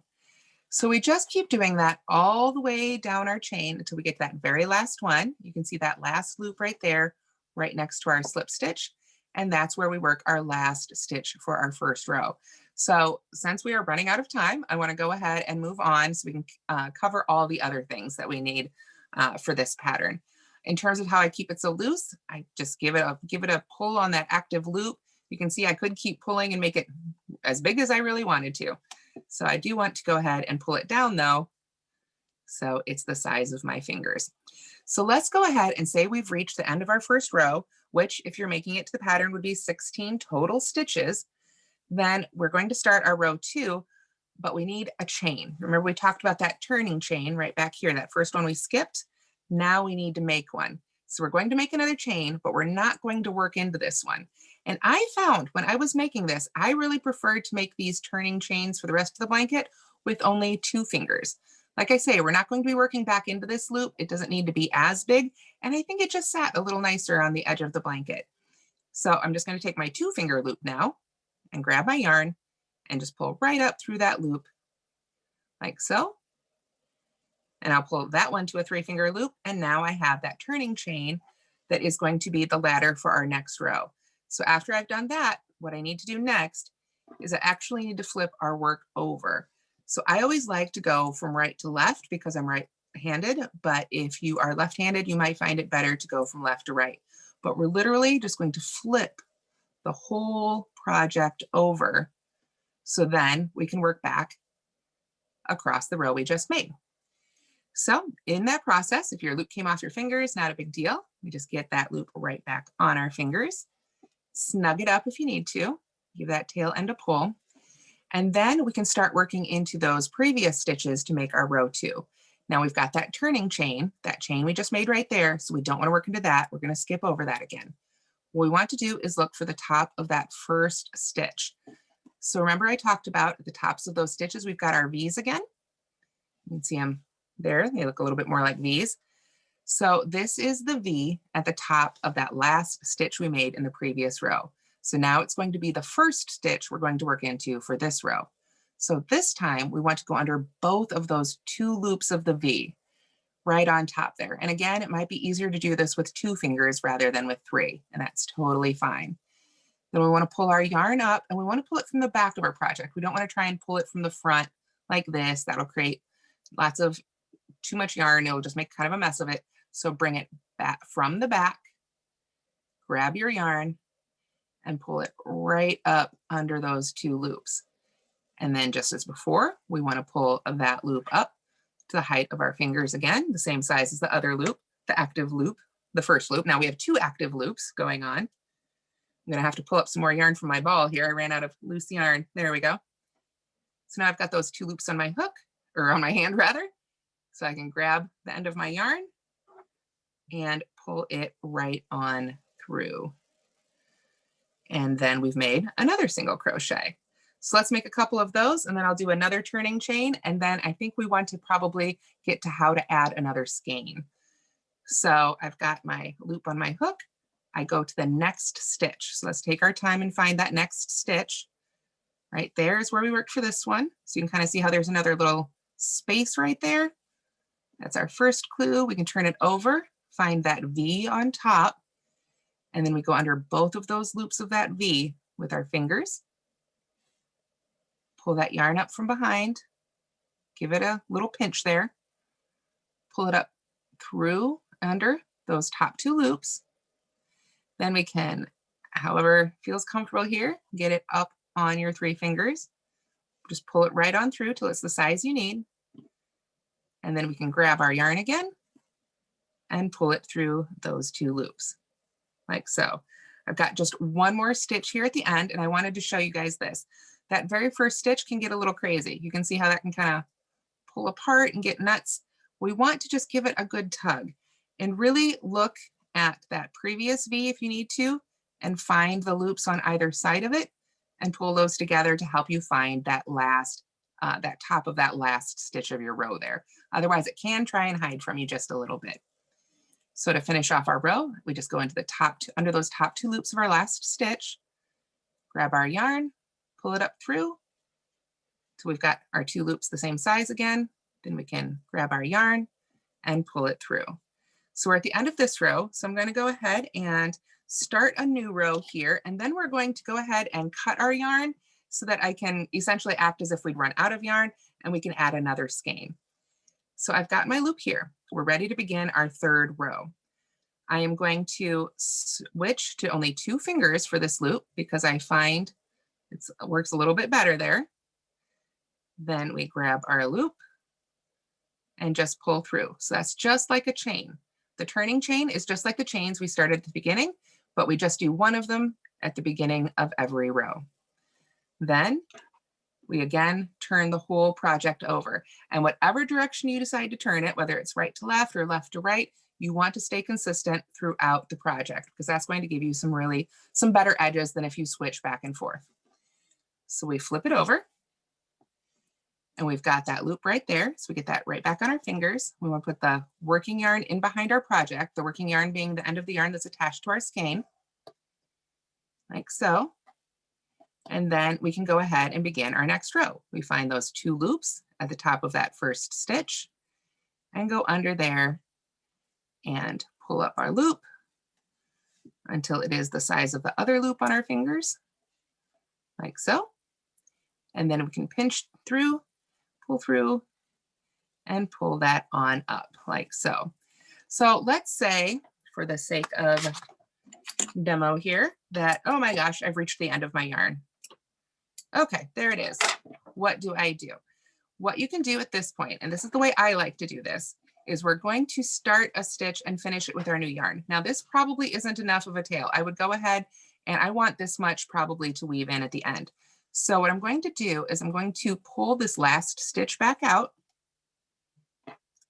So we just keep doing that all the way down our chain until we get to that very last one. You can see that last loop right there, right next to our slip stitch. And that's where we work our last stitch for our first row. So since we are running out of time, I want to go ahead and move on so we can cover all the other things that we need for this pattern. In terms of how I keep it so loose, I just give it a pull on that active loop. You can see I could keep pulling and make it as big as I really wanted to. So I do want to go ahead and pull it down though, so it's the size of my fingers. So let's go ahead and say we've reached the end of our first row, which if you're making it to the pattern would be 16 total stitches. Then we're going to start our row 2, but we need a chain. Remember we talked about that turning chain right back here, that first one we skipped. Now we need to make one. So we're going to make another chain, but we're not going to work into this one. And I found when I was making this, I really preferred to make these turning chains for the rest of the blanket with only 2 fingers. Like I say, we're not going to be working back into this loop. It doesn't need to be as big. And I think it just sat a little nicer on the edge of the blanket. So I'm just going to take my 2-finger loop now and grab my yarn and just pull right up through that loop like so. And I'll pull that one to a 3-finger loop. And now I have that turning chain that is going to be the ladder for our next row. So after I've done that, what I need to do next is I actually need to flip our work over. So I always like to go from right to left because I'm right-handed, but if you are left-handed, you might find it better to go from left to right. But we're literally just going to flip the whole project over so then we can work back across the row we just made. So in that process, if your loop came off your fingers, not a big deal. We just get that loop right back on our fingers. Snug it up if you need to. Give that tail end a pull. And then we can start working into those previous stitches to make our row 2. Now we've got that turning chain, that chain we just made right there. So we don't want to work into that. We're going to skip over that again. What we want to do is look for the top of that first stitch. So remember I talked about at the tops of those stitches, we've got our V's again. You can see them there. They look a little bit more like V's. So this is the V at the top of that last stitch we made in the previous row. So now it's going to be the first stitch we're going to work into for this row. So this time we want to go under both of those 2 loops of the V right on top there. And again, it might be easier to do this with 2 fingers rather than with 3, and that's totally fine. Then we want to pull our yarn up and we want to pull it from the back of our project. We don't want to try and pull it from the front like this. That'll create lots of too much yarn. It'll just make kind of a mess of it. So bring it back from the back, grab your yarn and pull it right up under those 2 loops. And then just as before, we want to pull that loop up to the height of our fingers again, the same size as the other loop, the active loop, the first loop. Now we have 2 active loops going on. I'm going to have to pull up some more yarn from my ball here. I ran out of loose yarn. There we go. So now I've got those 2 loops on my hook, or on my hand rather. So I can grab the end of my yarn and pull it right on through. And then we've made another single crochet. So let's make a couple of those and then I'll do another turning chain. And then I think we want to probably get to how to add another skein. So I've got my loop on my hook. I go to the next stitch. So let's take our time and find that next stitch. Right there is where we worked for this one. So you can kind of see how there's another little space right there. That's our first clue. We can turn it over, find that V on top, and then we go under both of those loops of that V with our fingers. Pull that yarn up from behind, give it a little pinch there, pull it up through under those top 2 loops. Then we can, however feels comfortable here, get it up on your 3 fingers. Just pull it right on through till it's the size you need. And then we can grab our yarn again and pull it through those 2 loops, like so. I've got just one more stitch here at the end, and I wanted to show you guys this. That very first stitch can get a little crazy. You can see how that can kind of pull apart and get nuts. We want to just give it a good tug and really look at that previous V if you need to, and find the loops on either side of it and pull those together to help you find that last that top of that last stitch of your row there. Otherwise, it can try and hide from you just a little bit. So to finish off our row, we just go into the top under those top 2 loops of our last stitch, grab our yarn, pull it up through. So we've got our 2 loops the same size again. Then we can grab our yarn and pull it through. So we're at the end of this row. So I'm going to go ahead and start a new row here. And then we're going to go ahead and cut our yarn so that I can essentially act as if we'd run out of yarn and we can add another skein. So I've got my loop here. We're ready to begin our 3rd row. I am going to switch to only 2 fingers for this loop because I find it works a little bit better there. Then we grab our loop and just pull through. So that's just like a chain. The turning chain is just like the chains we started at the beginning, but we just do one of them at the beginning of every row. Then we again turn the whole project over. And whatever direction you decide to turn it, whether it's right to left or left to right, you want to stay consistent throughout the project because that's going to give you some better edges than if you switch back and forth. So we flip it over and we've got that loop right there. So we get that right back on our fingers. We want to put the working yarn in behind our project, the working yarn being the end of the yarn that's attached to our skein, like so. And then we can go ahead and begin our next row. We find those 2 loops at the top of that first stitch and go under there and pull up our loop until it is the size of the other loop on our fingers, like so. And then we can pinch through, pull through, and pull that on up like so. So let's say, for the sake of demo here, that, oh my gosh, I've reached the end of my yarn. Okay, there it is. What do I do? What you can do at this point, and this is the way I like to do this, is we're going to start a stitch and finish it with our new yarn. Now this probably isn't enough of a tail. I would go ahead and I want this much probably to weave in at the end. So what I'm going to do is I'm going to pull this last stitch back out.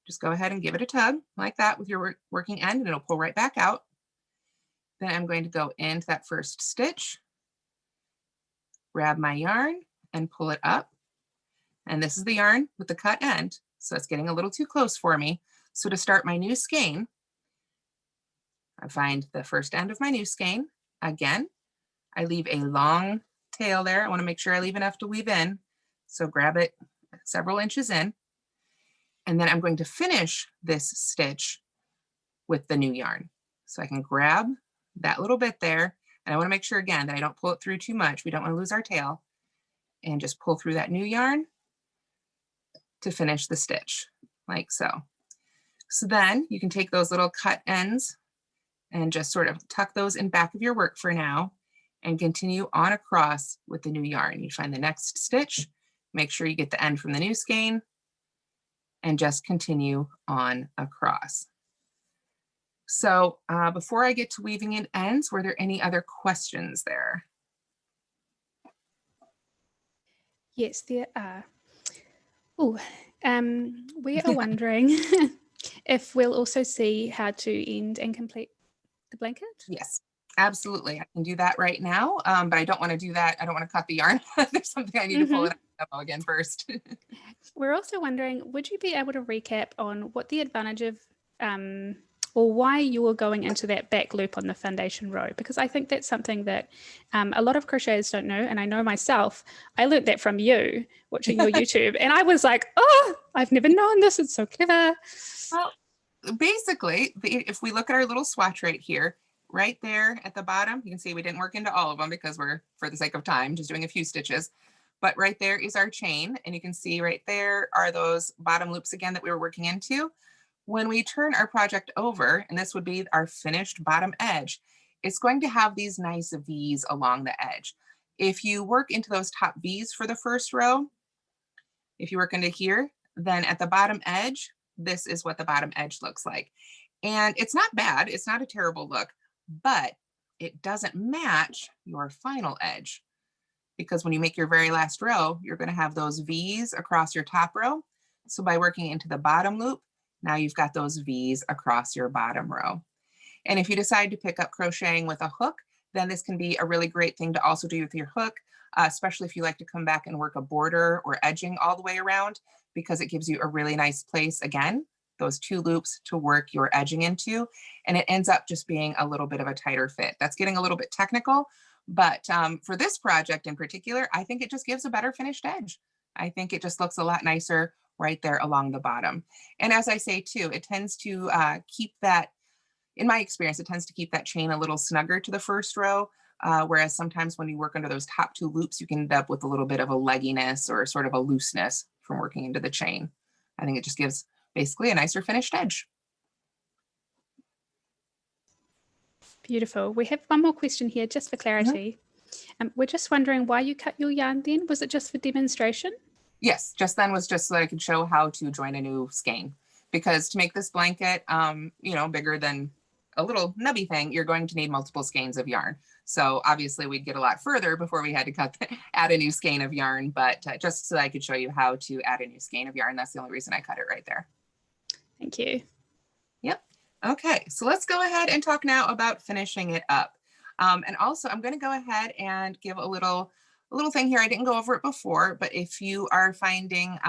Just go ahead and give it a tug like that with your working end and it'll pull right back out. Then I'm going to go into that first stitch, grab my yarn and pull it up. And this is the yarn with the cut end. So it's getting a little too close for me. So to start my new skein, I find the first end of my new skein. Again, I leave a long tail there. I want to make sure I leave enough to weave in. So grab it several inches in. And then I'm going to finish this stitch with the new yarn. So I can grab that little bit there. And I want to make sure again that I don't pull it through too much. We don't want to lose our tail. And just pull through that new yarn to finish the stitch, like so. So then you can take those little cut ends and just sort of tuck those in back of your work for now and continue on across with the new yarn. You find the next stitch, make sure you get the end from the new skein, and just continue on across. So before I get to weaving in ends, were there any other questions there? Yes, there are. Oh, we are wondering if we'll also see how to end and complete the blanket. Yes, absolutely. I can do that right now, but I don't want to do that. I don't want to cut the yarn. There's something I need to pull it out again first. We're also wondering, would you be able to recap on what the advantage of or why you were going into that back loop on the foundation row? Because I think that's something that a lot of crocheters don't know. And I know myself, I learned that from you watching your YouTube. And I was like, oh, I've never known this. It's so clever. Well, basically, if we look at our little swatch right here, right there at the bottom, you can see we didn't work into all of them because we're, for the sake of time, just doing a few stitches. But right there is our chain. And you can see right there are those bottom loops again that we were working into. When we turn our project over, and this would be our finished bottom edge, it's going to have these nice V's along the edge. If you work into those top V's for the first row, if you work into here, then at the bottom edge, this is what the bottom edge looks like. And it's not bad, it's not a terrible look, but it doesn't match your final edge. Because when you make your very last row, you're going to have those V's across your top row. So by working into the bottom loop, now you've got those V's across your bottom row. And if you decide to pick up crocheting with a hook, then this can be a really great thing to also do with your hook, especially if you like to come back and work a border or edging all the way around, because it gives you a really nice place, again, those 2 loops to work your edging into, and it ends up just being a little bit of a tighter fit. That's getting a little bit technical, but for this project in particular, I think it just gives a better finished edge. I think it just looks a lot nicer right there along the bottom. And as I say too, it tends to keep that, in my experience, it tends to keep that chain a little snugger to the first row, whereas sometimes when you work under those top 2 loops, you can end up with a little bit of a legginess or sort of a looseness from working into the chain. I think it just gives basically a nicer finished edge. Beautiful. We have one more question here, just for clarity. We're just wondering why you cut your yarn then. Was it just for demonstration? Yes, just then was just so that I could show how to join a new skein. Because to make this blanket, you know, bigger than a little nubby thing, you're going to need multiple skeins of yarn. So obviously we'd get a lot further before we had to add a new skein of yarn, but just so I could show you how to add a new skein of yarn, that's the only reason I cut it right there. Thank you. Yep. Okay, so let's go ahead and talk now about finishing it up. And also I'm going to go ahead and give a little thing here. I didn't go over it before, but if you are finding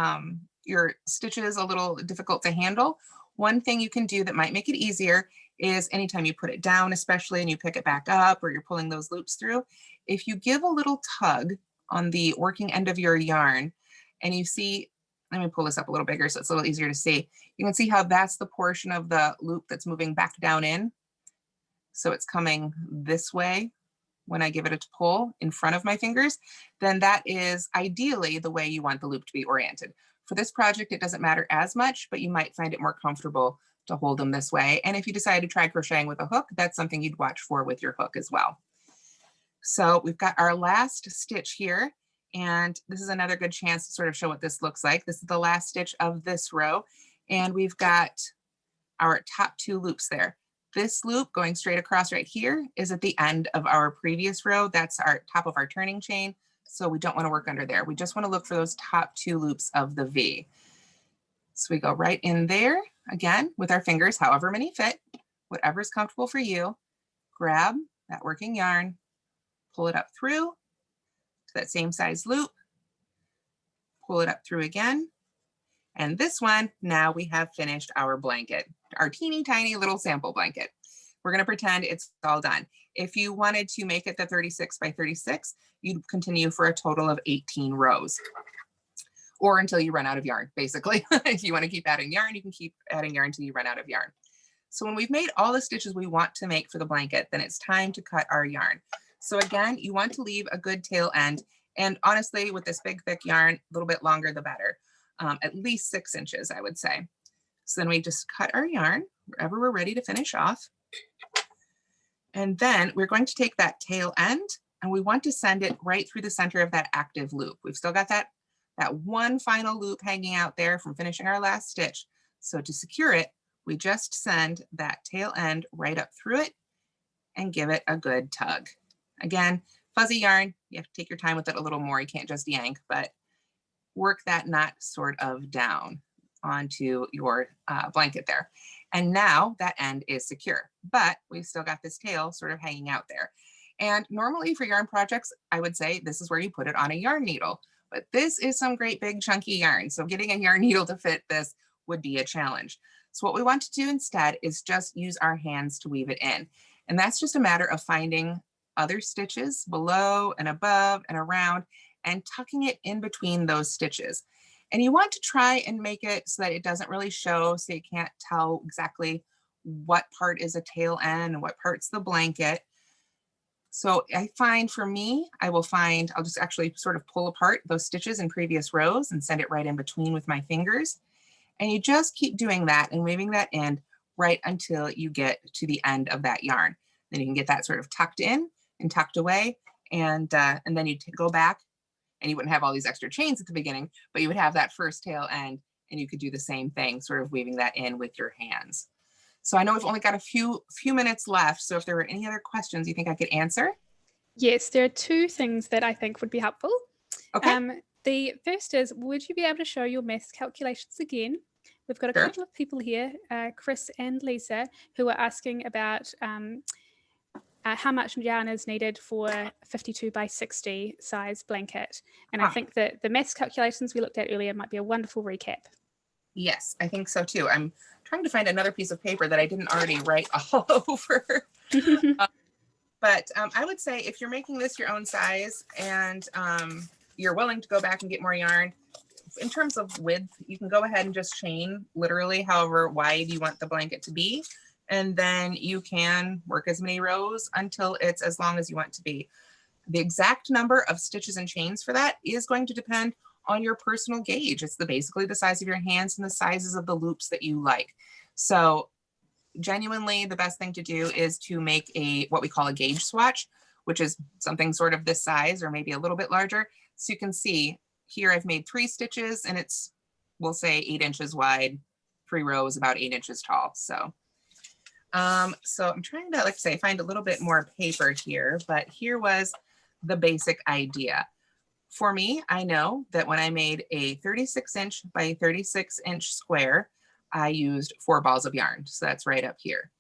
your stitches a little difficult to handle, one thing you can do that might make it easier is anytime you put it down, especially, and you pick it back up or you're pulling those loops through, if you give a little tug on the working end of your yarn and you see, let me pull this up a little bigger so it's a little easier to see. You can see how that's the portion of the loop that's moving back down in. So it's coming this way when I give it a pull in front of my fingers, then that is ideally the way you want the loop to be oriented. For this project, it doesn't matter as much, but you might find it more comfortable to hold them this way. And if you decide to try crocheting with a hook, that's something you'd watch for with your hook as well. So we've got our last stitch here, and this is another good chance to sort of show what this looks like. This is the last stitch of this row, and we've got our top 2 loops there. This loop going straight across right here is at the end of our previous row. That's our top of our turning chain. So we don't want to work under there. We just want to look for those top 2 loops of the V. So we go right in there again with our fingers, however many fit, whatever's comfortable for you. Grab that working yarn, pull it up through to that same size loop, pull it up through again. And this one, now we have finished our blanket, our teeny tiny little sample blanket. We're going to pretend it's all done. If you wanted to make it the 36 by 36, you'd continue for a total of 18 rows, or until you run out of yarn, basically. If you want to keep adding yarn, you can keep adding yarn until you run out of yarn. So when we've made all the stitches we want to make for the blanket, then it's time to cut our yarn. So again, you want to leave a good tail end. And honestly, with this big, thick yarn, a little bit longer, the better. At least 6 inches, I would say. So then we just cut our yarn wherever we're ready to finish off. And then we're going to take that tail end and we want to send it right through the center of that active loop. We've still got that one final loop hanging out there from finishing our last stitch. So to secure it, we just send that tail end right up through it and give it a good tug. Again, fuzzy yarn, you have to take your time with it a little more. You can't just yank, but work that knot sort of down onto your blanket there. And now that end is secure, but we've still got this tail sort of hanging out there. And normally for yarn projects, I would say this is where you put it on a yarn needle, but this is some great big chunky yarn. So getting a yarn needle to fit this would be a challenge. So what we want to do instead is just use our hands to weave it in. And that's just a matter of finding other stitches below and above and around and tucking it in between those stitches. And you want to try and make it so that it doesn't really show, so you can't tell exactly what part is a tail end and what part's the blanket. So I find for me, I'll just actually sort of pull apart those stitches in previous rows and send it right in between with my fingers. And you just keep doing that and weaving that in right until you get to the end of that yarn. Then you can get that sort of tucked in and tucked away. And then you go back, and you wouldn't have all these extra chains at the beginning, but you would have that first tail end, and you could do the same thing, sort of weaving that in with your hands. So I know we've only got a few minutes left. So if there were any other questions you think I could answer? Yes, there are 2 things that I think would be helpful. Okay. The first is, would you be able to show your maths calculations again? We've got a couple of people here, Chris and Lisa, who are asking about how much yarn is needed for a 52 by 60 size blanket. And I think that the maths calculations we looked at earlier might be a wonderful recap. Yes, I think so too. I'm trying to find another piece of paper that I didn't already write all over. But I would say if you're making this your own size and you're willing to go back and get more yarn, in terms of width, you can go ahead and just chain literally however wide you want the blanket to be. And then you can work as many rows until it's as long as you want to be. The exact number of stitches and chains for that is going to depend on your personal gauge. It's basically the size of your hands and the sizes of the loops that you like. So genuinely, the best thing to do is to make what we call a gauge swatch, which is something sort of this size or maybe a little bit larger. So you can see here I've made 3 stitches and it's, we'll say 8 inches wide, 3 rows, about 8 inches tall. So So I'm trying to, like I say, find a little bit more paper here, but here was the basic idea. For me, I know that when I made a 36-inch by 36-inch square, I used 4 balls of yarn. So that's right up here.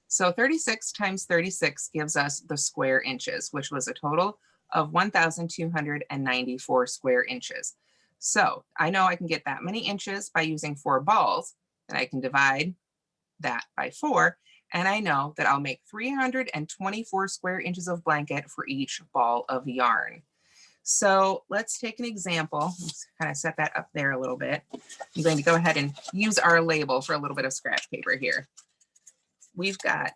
So 36 times 36 gives us the square inches, which was a total of 1,294 square inches. So I know I can get that many inches by using 4 balls, and I can divide that by 4. And I know that I'll make 324 square inches of blanket for each ball of yarn. So let's take an example. Let's kind of set that up there a little bit. I'm going to go ahead and use our label for a little bit of scratch paper here. We've got,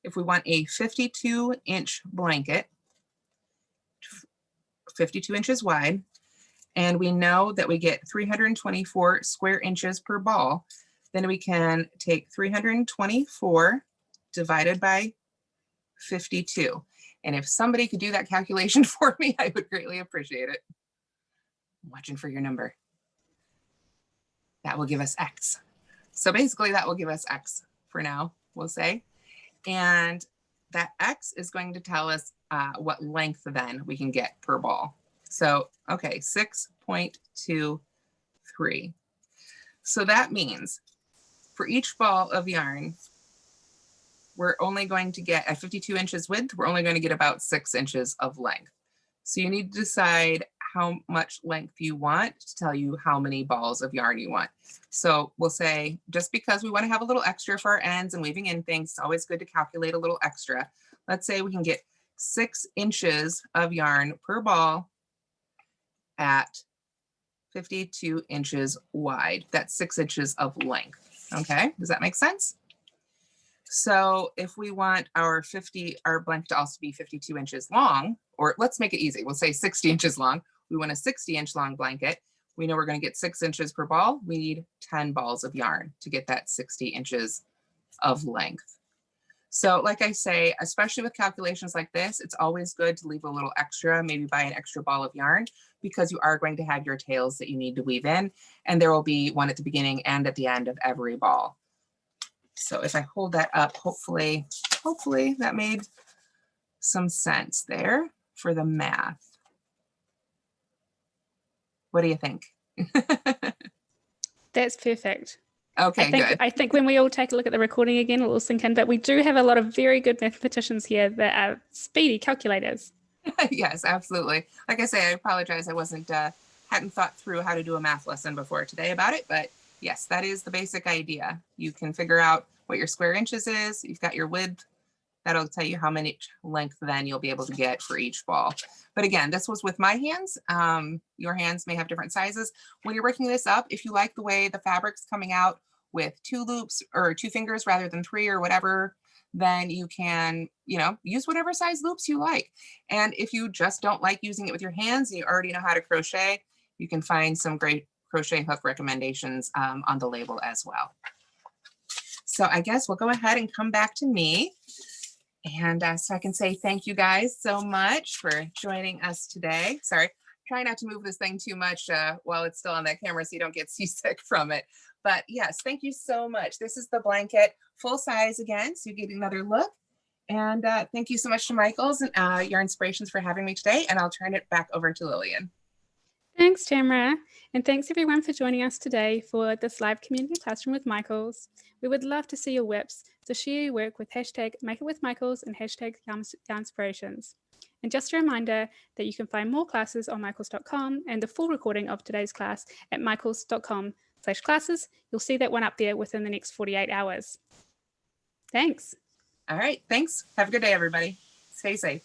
if we want a 52-inch blanket, 52 inches wide, and we know that we get 324 square inches per ball, then we can take 324 divided by 52. And if somebody could do that calculation for me, I would greatly appreciate it. I'm watching for your number. That will give us X. So basically that will give us X for now, we'll say. And that X is going to tell us what length then we can get per ball. So, okay, 6.23. So that means for each ball of yarn, we're only going to get at 52 inches width, we're only going to get about 6 inches of length. So you need to decide how much length you want to tell you how many balls of yarn you want. So we'll say, just because we want to have a little extra for our ends and weaving in things, it's always good to calculate a little extra. Let's say we can get 6 inches of yarn per ball at 52 inches wide. That's 6 inches of length. Okay, does that make sense? So if we want our blanket to also be 52 inches long, or let's make it easy, we'll say 60 inches long. We want a 60-inch long blanket. We know we're going to get 6 inches per ball. We need 10 balls of yarn to get that 60 inches of length. So like I say, especially with calculations like this, it's always good to leave a little extra, maybe buy an extra ball of yarn, because you are going to have your tails that you need to weave in, and there will be one at the beginning and at the end of every ball. So if I hold that up, hopefully that made some sense there for the math. What do you think? That's perfect. Okay, good. I think when we all take a look at the recording again, it'll all sink in, but we do have a lot of very good mathematicians here that are speedy calculators. Yes, absolutely. Like I say, I apologize. I hadn't thought through how to do a math lesson before today about it, but yes, that is the basic idea. You can figure out what your square inches is. You've got your width. That'll tell you how many length then you'll be able to get for each ball. But again, this was with my hands. Your hands may have different sizes. When you're working this up, if you like the way the fabric's coming out with 2 loops or 2 fingers rather than 3 or whatever, then you can, use whatever size loops you like. And if you just don't like using it with your hands and you already know how to crochet, you can find some great crochet hook recommendations on the label as well. So I guess we'll go ahead and come back to me. And so I can say thank you guys so much for joining us today. Sorry, try not to move this thing too much while it's still on that camera so you don't get seasick from it. But yes, thank you so much. This is the blanket, full size again, so you get another look. And thank you so much to Michaels and Yarn Inspirations for having me today. And I'll turn it back over to Lillian. Thanks, Tamara. And thanks everyone for joining us today for this live community classroom with Michaels. We would love to see your whips, so share your work with #MakeItWithMichaels and #YarnInspirations. And just a reminder that you can find more classes on michaels.com and the full recording of today's class at michaels.com/classes. You'll see that one up there within the next 48 hours. Thanks. All right, thanks. Have a good day, everybody. Stay safe.